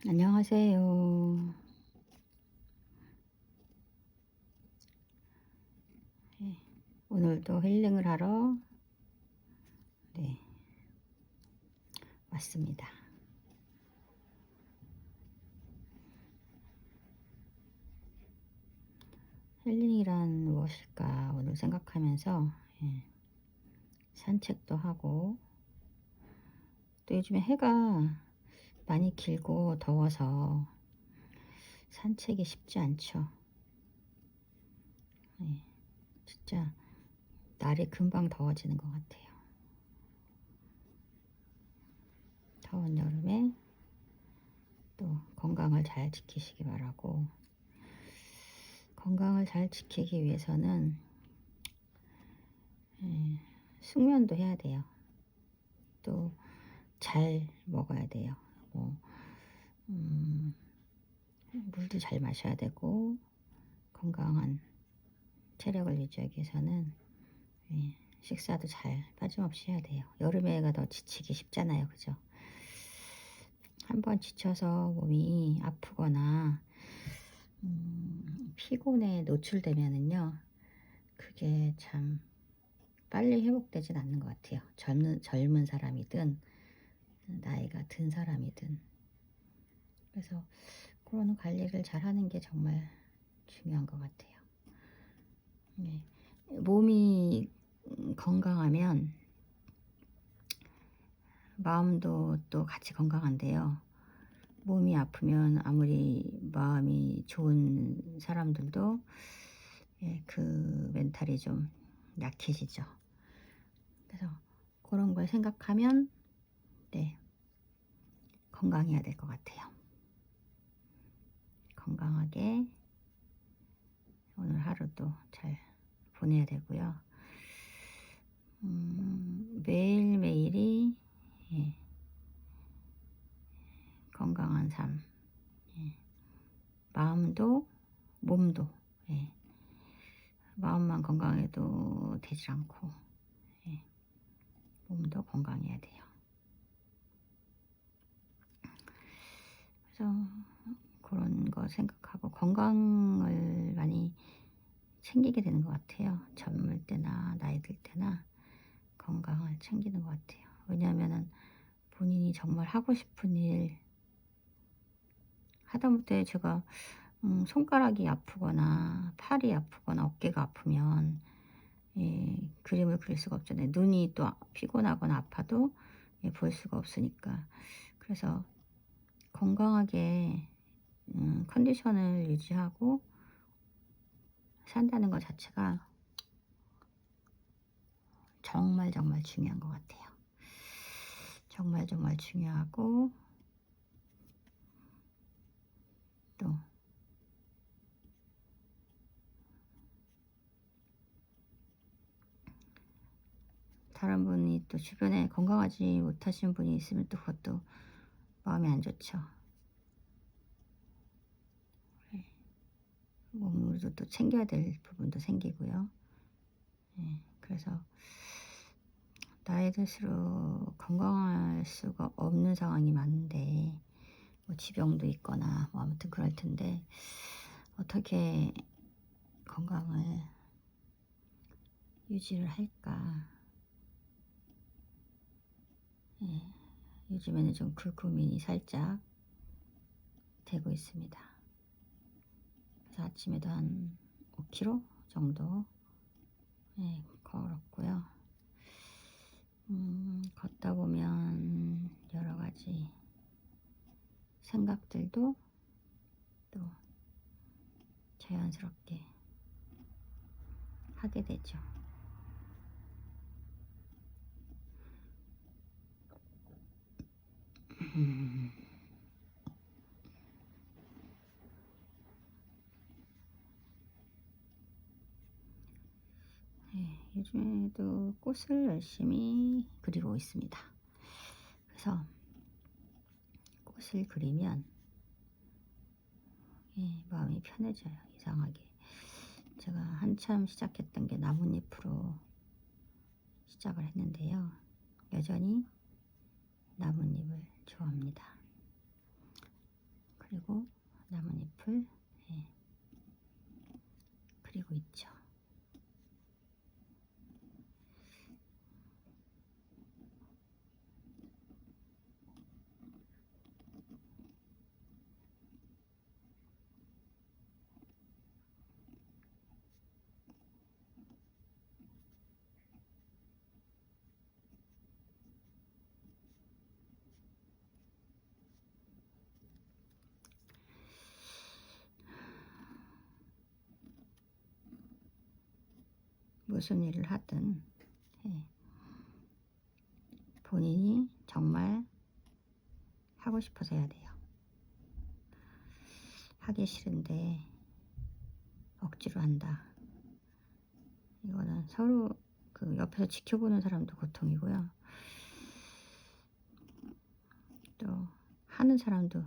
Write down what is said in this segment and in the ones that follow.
안녕하세요. 네, 오늘도 힐링을 하러 네, 왔습니다. 힐링이란 무엇일까 오늘 생각하면서 산책도 하고, 또 요즘에 해가 많이 길고 더워서 산책이 쉽지 않죠. 예, 진짜 날이 금방 더워지는 것 같아요. 더운 여름에 또 건강을 잘 지키시기 바라고, 건강을 잘 지키기 위해서는 숙면도 해야 돼요. 또 잘 먹어야 돼요. 뭐 물도 잘 마셔야 되고, 건강한 체력을 유지하기 위해서는 식사도 잘 빠짐없이 해야 돼요. 여름에가 더 지치기 쉽잖아요. 그죠? 한번 지쳐서 몸이 아프거나 피곤에 노출되면은요, 그게 참 빨리 회복되진 않는 것 같아요. 젊은 사람이든 나이가 든 사람이든. 그래서 그런 관리를 잘 하는 게 정말 중요한 것 같아요. 네. 몸이 건강하면 마음도 또 같이 건강한데요. 몸이 아프면 아무리 마음이 좋은 사람들도 그 멘탈이 좀 약해지죠. 그래서 그런 걸 생각하면 네, 건강해야 될 것 같아요. 건강하게 오늘 하루도 잘 보내야 되고요. 매일매일이 예, 건강한 삶, 마음도 몸도 마음만 건강해도 되질 않고 몸도 건강해야 돼요. 그래서 그런 거 생각하고 건강을 많이 챙기게 되는 것 같아요. 젊을 때나 나이 들 때나 건강을 챙기는 것 같아요. 왜냐하면은 본인이 정말 하고 싶은 일 하다못해 제가 손가락이 아프거나 팔이 아프거나 어깨가 아프면 그림을 그릴 수가 없잖아요. 눈이 또 피곤하거나 아파도 볼 수가 없으니까. 그래서 건강하게 컨디션을 유지하고 산다는 것 자체가 정말 정말 중요한 것 같아요. 정말 정말 중요하고, 또 다른 분이 또 주변에 건강하지 못하신 분이 있으면 또 그것도 마음이 안 좋죠. 몸으로도 또 챙겨야 될 부분도 생기고요. 그래서 나이 들수록 건강할 수가 없는 상황이 많은데, 뭐 지병도 있거나 뭐 아무튼 그럴 텐데 어떻게 건강을 유지를 할까? 요즘에는 좀 그 고민이 살짝 되고 있습니다. 그래서 아침에도 한 5km 정도 걸었고요. 걷다 보면 여러 가지 생각들도 또 자연스럽게 하게 되죠. 요즘에도 꽃을 열심히 그리고 있습니다. 그래서 꽃을 그리면 마음이 편해져요. 이상하게. 제가 한참 시작했던 게 나뭇잎으로 시작을 했는데요. 여전히 나뭇잎을 좋아합니다. 생각을 예, 그리고 있죠. 무슨 일을 하든 예, 본인이 정말 하고 싶어서 해야 돼요. 하기 싫은데 억지로 한다. 이거는 서로 그 옆에서 지켜보는 사람도 고통이고요. 또 하는 사람도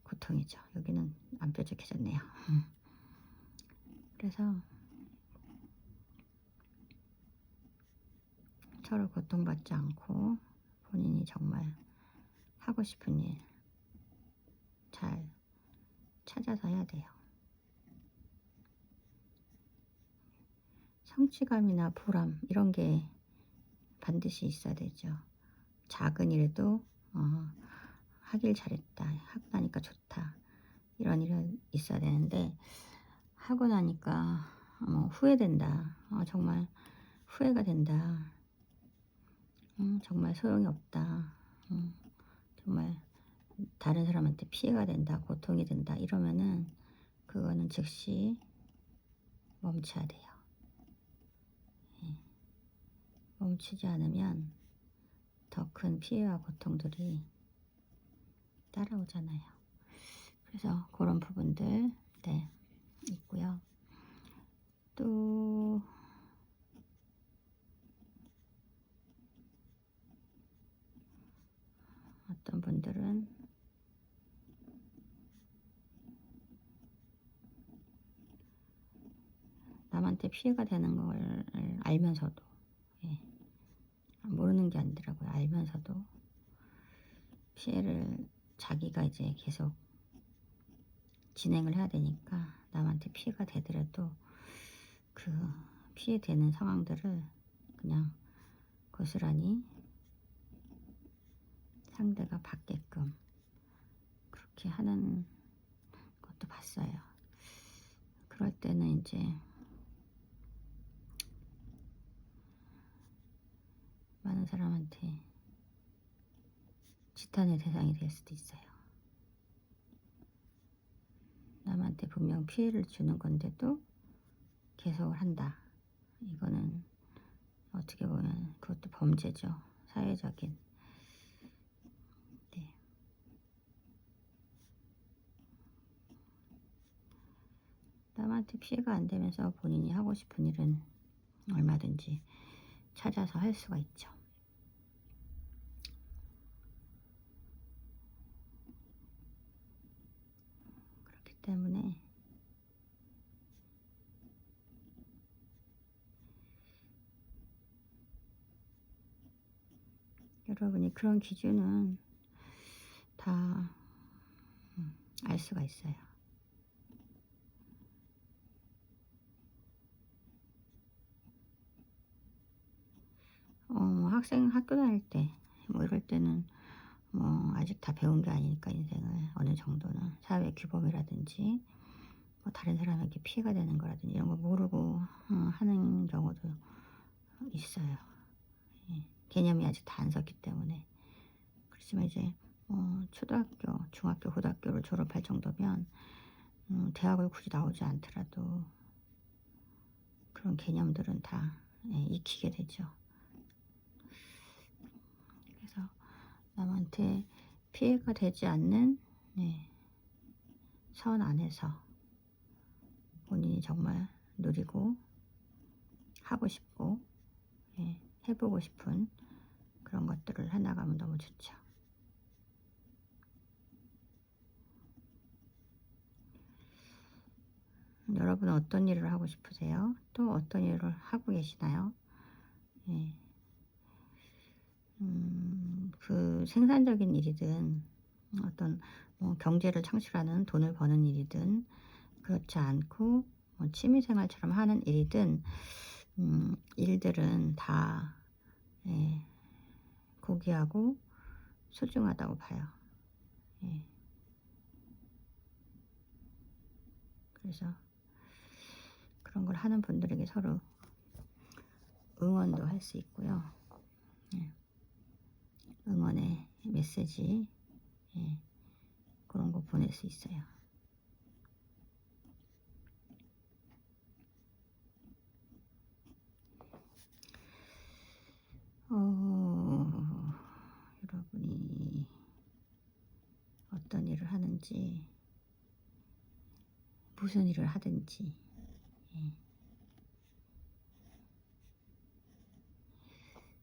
고통이죠. 여기는 안 뾰족해졌네요. 그래서 서로 고통받지 않고 본인이 정말 하고 싶은 일 잘 찾아서 해야 돼요. 성취감이나 보람 이런 게 반드시 있어야 되죠. 작은 일도 하길 잘했다, 하고 나니까 좋다, 이런 일은 있어야 되는데 하고 나니까 후회된다, 정말 후회가 된다, 정말 소용이 없다, 정말 다른 사람한테 피해가 된다, 고통이 된다, 이러면은 그거는 즉시 멈춰야 돼요. 예. 멈추지 않으면 더 큰 피해와 고통들이 따라오잖아요. 그래서 그런 부분들 네, 있고요. 또 어떤 분들은 남한테 피해가 되는 걸 알면서도 예, 모르는 게 아니더라고요. 알면서도 피해를 자기가 이제 계속 진행을 해야 되니까 남한테 피해가 되더라도 그 피해되는 상황들을 그냥 고스란히 상대가 받게끔 그렇게 하는 것도 봤어요. 그럴 때는 이제 많은 사람한테 지탄의 대상이 될 수도 있어요. 남한테 분명 피해를 주는 건데도 계속 한다. 이거는 어떻게 보면 그것도 범죄죠. 사회적인. 네. 남한테 피해가 안 되면서 본인이 하고 싶은 일은 얼마든지 찾아서 할 수가 있죠. 그렇기 때문에 여러분이 그런 기준은 다 알 수가 있어요. 학교 다닐 때 뭐 이럴 때는 뭐 아직 다 배운 게 아니니까 인생을 어느 정도는 사회 규범이라든지 뭐 다른 사람에게 피해가 되는 거라든지 이런 거 모르고 하는 경우도 있어요. 예. 개념이 아직 다 안 섰기 때문에. 그렇지만 이제 초등학교, 중학교, 고등학교를 졸업할 정도면 대학을 굳이 나오지 않더라도 그런 개념들은 다 익히게 되죠. 그래서 남한테 피해가 되지 않는 선 안에서 본인이 정말 누리고 하고 싶고 해보고 싶은 그런 것들을 해나가면 너무 좋죠. 여러분은 어떤 일을 하고 싶으세요? 또 어떤 일을 하고 계시나요? 그 생산적인 일이든 어떤 경제를 창출하는 돈을 버는 일이든 그렇지 않고 취미생활처럼 하는 일이든 일들은 다 예 고귀하고 소중하다고 봐요. 예. 그래서 그런 걸 하는 분들에게 서로 응원도 할 수 있고요. 예. 응원의 메시지 예 그런 거 보낼 수 있어요. 여러분이 어떤 일을 하는지 무슨 일을 하든지 예.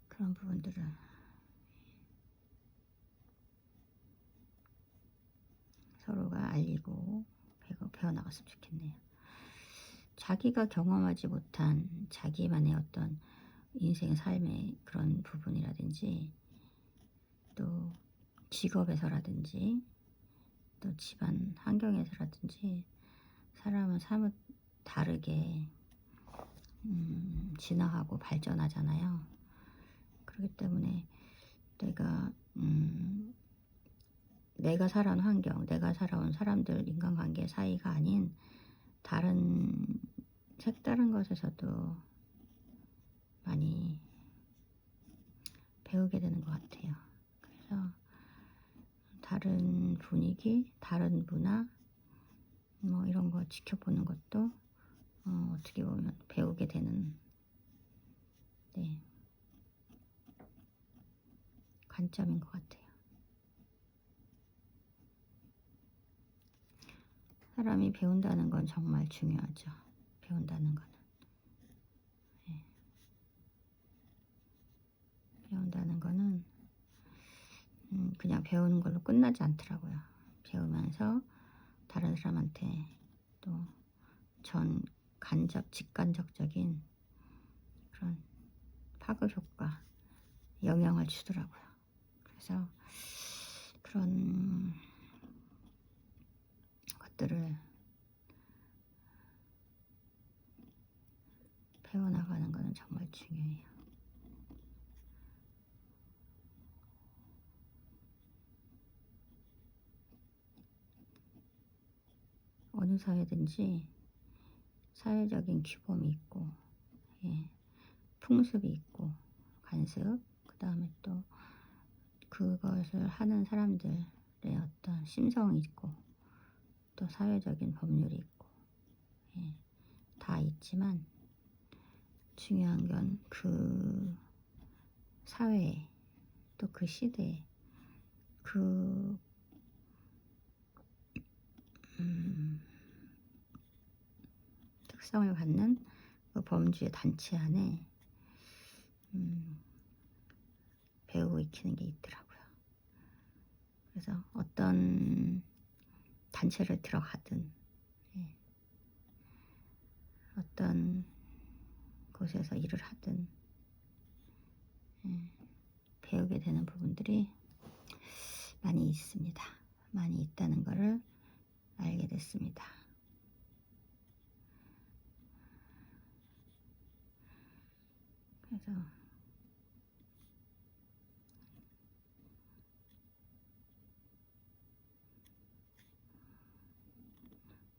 그런 부분들을 서로가 알리고 배워나갔으면 좋겠네요. 자기가 경험하지 못한 자기만의 어떤 인생 삶의 그런 부분이라든지 또 직업에서라든지 또 집안 환경에서라든지 사람은 사뭇 다르게 진화하고 발전하잖아요. 그렇기 때문에 내가 내가 살아온 환경, 내가 살아온 사람들 인간관계 사이가 아닌 다른 색다른 것에서도 많이 배우게 되는 것 같아요. 그래서 다른 분위기, 다른 문화 이런 거 지켜보는 것도 어떻게 보면 배우게 되는 네, 관점인 것 같아요. 사람이 배운다는 건 정말 중요하죠. 배운다는 거는. 네. 배운다는 거는 그냥 배우는 걸로 끝나지 않더라고요. 배우면서 다른 사람한테 또 직간접적인 그런 파급 효과, 영향을 주더라고요. 그래서 그런 것들을 배워나가는 것은 정말 중요해요. 어느 사회든지 사회적인 규범이 있고 예, 풍습이 있고 관습 그 다음에 또 그것을 하는 사람들의 어떤 심성이 있고 또 사회적인 법률이 있고 예, 다 있지만 중요한 건 그 사회에 또 그 시대에 그 특성을 갖는 그 범주의 단체 안에 배우고 익히는 게 있더라고요. 그래서 어떤 단체를 들어가든 예, 어떤 곳에서 일을 하든 예, 배우게 되는 부분들이 많이 있습니다. 많이 있다는 것을 알게 됐습니다.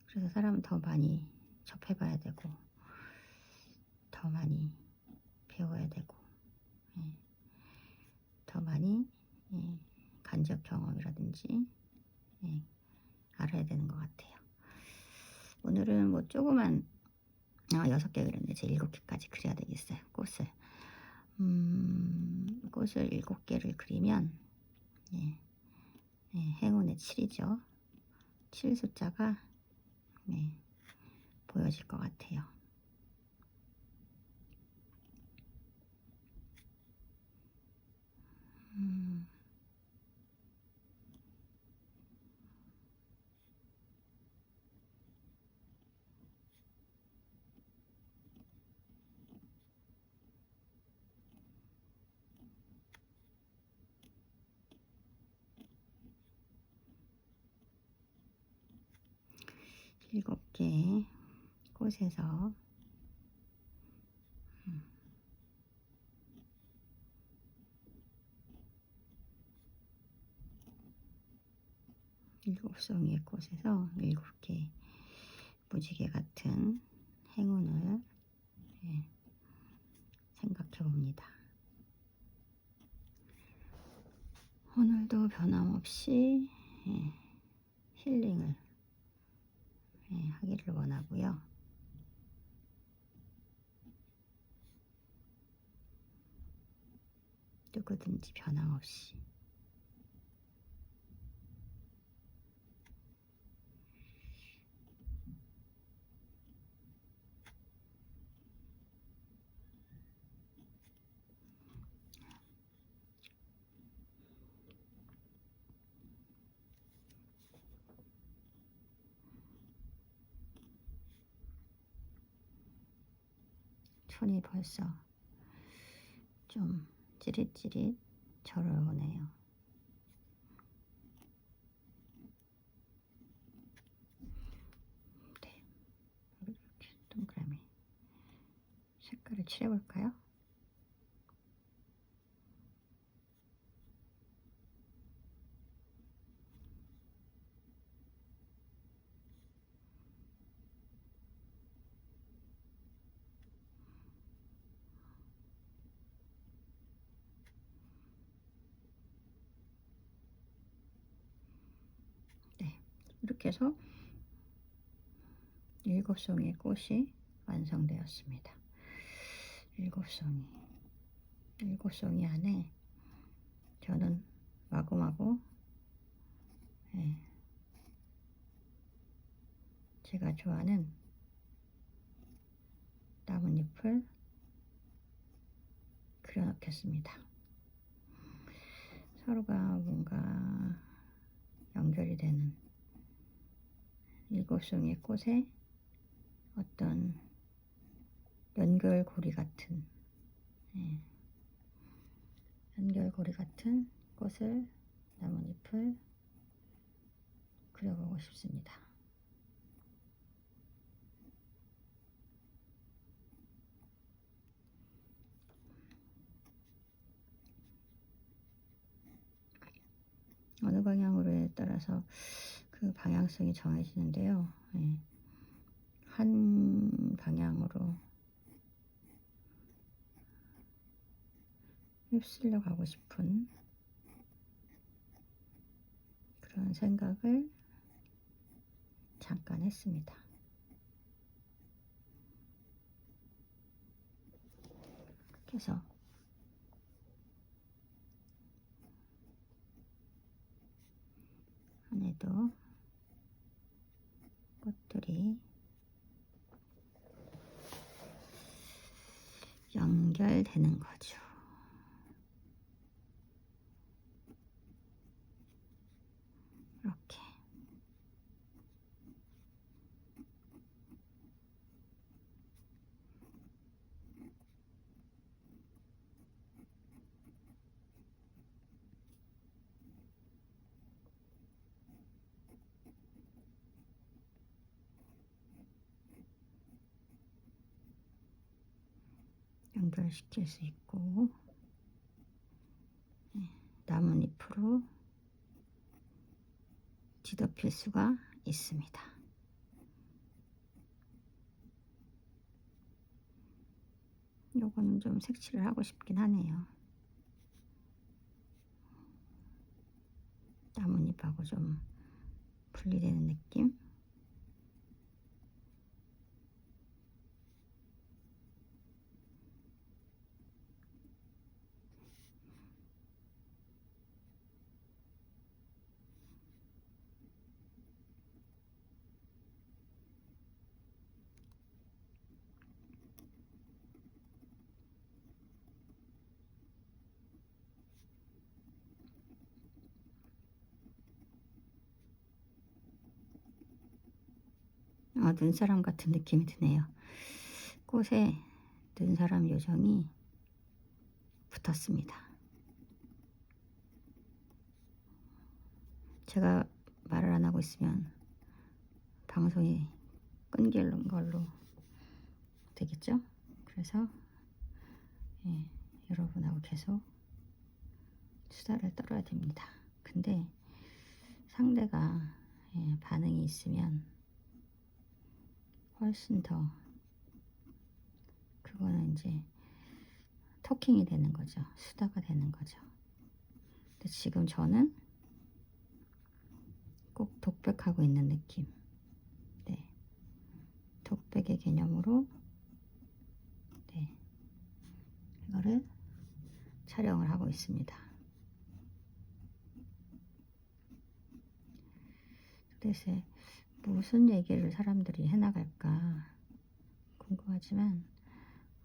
그래서 사람은 더 많이 접해봐야 되고 더 많이 배워야 되고 예, 더 많이 예, 간접 경험이라든지 예, 알아야 되는 것 같아요. 오늘은 뭐 조그만 6개 그렸는데 제 7개까지 그려야 되겠어요. 꽃을 7개를 그리면 예, 예, 행운의 7이죠. 7 숫자가 예, 보여질 것 같아요. 7개 꽃에서 7송이의 꽃에서 7개 무지개 같은 행운을 생각해 봅니다. 오늘도 변함없이 힐링을 하기를 원하고요. 누구든지 변함없이 손이 벌써 좀 찌릿찌릿 절어오네요. 네, 이렇게 동그라미 색깔을 칠해볼까요? 네, 이렇게 해서 7송이의 꽃이 완성되었습니다. 7송이. 7송이 안에 저는 마구마구 제가 좋아하는 나뭇잎을 그려놓겠습니다. 서로가 뭔가 연결이 되는 7송이의 꽃에 어떤 연결고리 같은 연결고리 같은 꽃을 나뭇잎을 그려보고 싶습니다. 어느 방향으로에 따라서 그 방향성이 정해지는데요. 한 방향으로 휩쓸려 가고 싶은 그런 생각을 잠깐 했습니다. 그래서 안에도 꽃들이 연결되는 거죠. 이렇게. 연결시킬 수 있고 나뭇잎으로 뒤덮일 수가 있습니다. 요거는 좀 색칠을 하고 싶긴 하네요. 나뭇잎하고 좀 분리되는 느낌? 눈사람 같은 느낌이 드네요. 꽃에 눈사람 요정이 붙었습니다. 제가 말을 안 하고 있으면 방송이 끊기는 걸로 되겠죠. 그래서 여러분하고 계속 수다를 떨어야 됩니다. 근데 상대가 반응이 있으면 훨씬 더 그거는 이제 토킹이 되는 거죠. 수다가 되는 거죠. 근데 지금 저는 꼭 독백하고 있는 느낌. 네. 독백의 개념으로 이거를 촬영을 하고 있습니다. 그래서 무슨 얘기를 사람들이 해나갈까 궁금하지만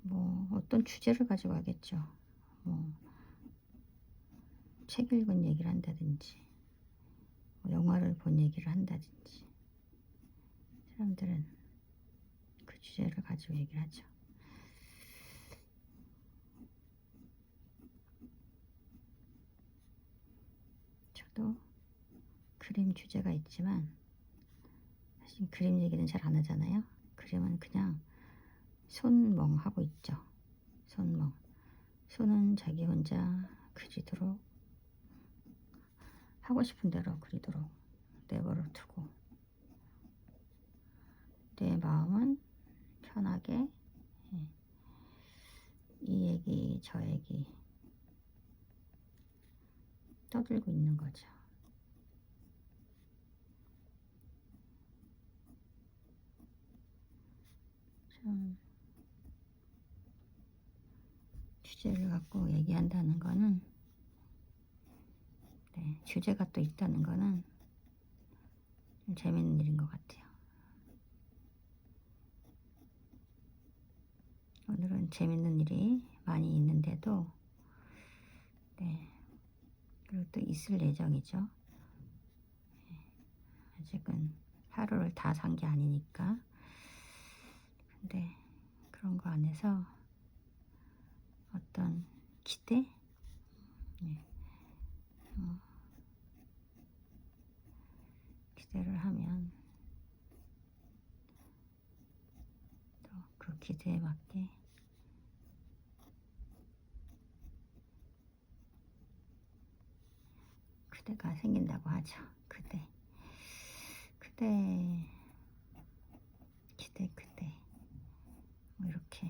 뭐 어떤 주제를 가지고 하겠죠. 뭐 책 읽은 얘기를 한다든지 뭐 영화를 본 얘기를 한다든지 사람들은 그 주제를 가지고 얘기를 하죠. 저도 그림 주제가 있지만 사실 그림 얘기는 잘 안 하잖아요. 그림은 그냥 손멍 하고 있죠. 손멍. 손은 자기 혼자 그리도록 하고 싶은 대로 그리도록 내버려 두고 내 마음은 편하게 이 얘기 저 얘기 떠들고 있는 거죠. 좀 주제를 갖고 얘기한다는 거는 주제가 또 있다는 거는 좀 재밌는 일인 것 같아요. 오늘은 재밌는 일이 많이 있는데도 그리고 또 있을 예정이죠. 아직은 하루를 다 산 게 아니니까. 근데 그런 거 안에서 어떤 기대? 기대를 하면 또 그 기대에 맞게 그대가 생긴다고 하죠. 그대 기대 뭐 이렇게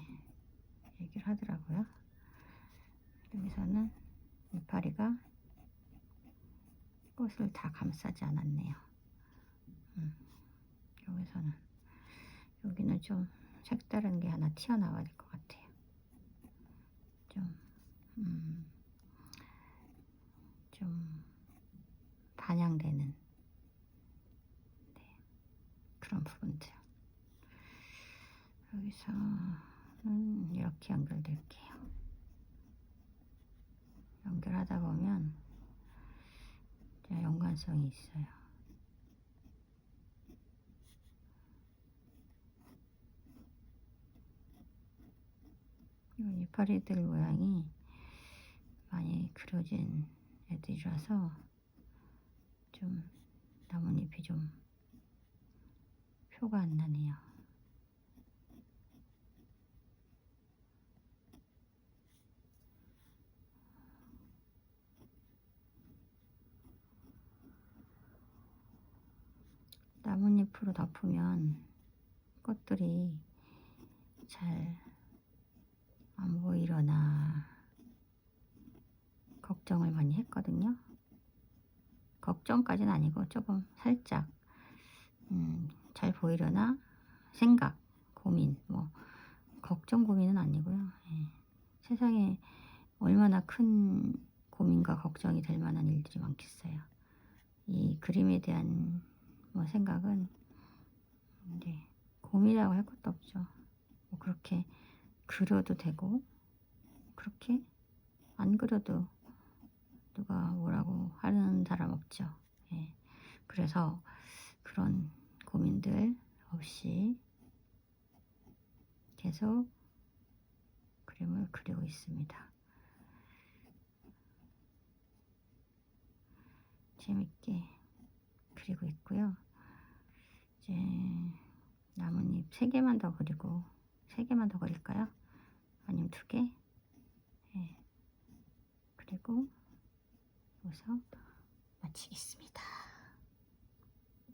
얘기를 하더라고요. 여기서는 이파리가 꽃을 다 감싸지 않았네요. 여기서는 여기는 좀 색다른 게 하나 튀어나와야 될 것 같아요. 좀 반영되는 그런 부분들. 여기서는 이렇게 연결될게요. 연결하다 보면 연관성이 있어요. 이건 이파리들 모양이 많이 그려진 애들이라서 좀 나뭇잎이 좀 표가 안 나네요. 나뭇잎으로 덮으면 꽃들이 잘 안 보이려나 걱정을 많이 했거든요. 걱정까지는 아니고 조금 살짝 잘 보이려나 생각, 고민, 뭐 걱정 고민은 아니고요. 세상에 얼마나 큰 고민과 걱정이 될 만한 일들이 많겠어요. 이 그림에 대한 뭐 생각은 고민이라고 할 것도 없죠. 뭐 그렇게 그려도 되고 그렇게 안 그려도 누가 뭐라고 하는 사람 없죠. 그래서 그런 고민들 없이 계속 그림을 그리고 있습니다. 재밌게 그리고 있고요. 이제 나뭇잎 3개만 더 그리고 3개만 더 그릴까요? 아니면 2개? 예. 그리고 여기서 마치겠습니다.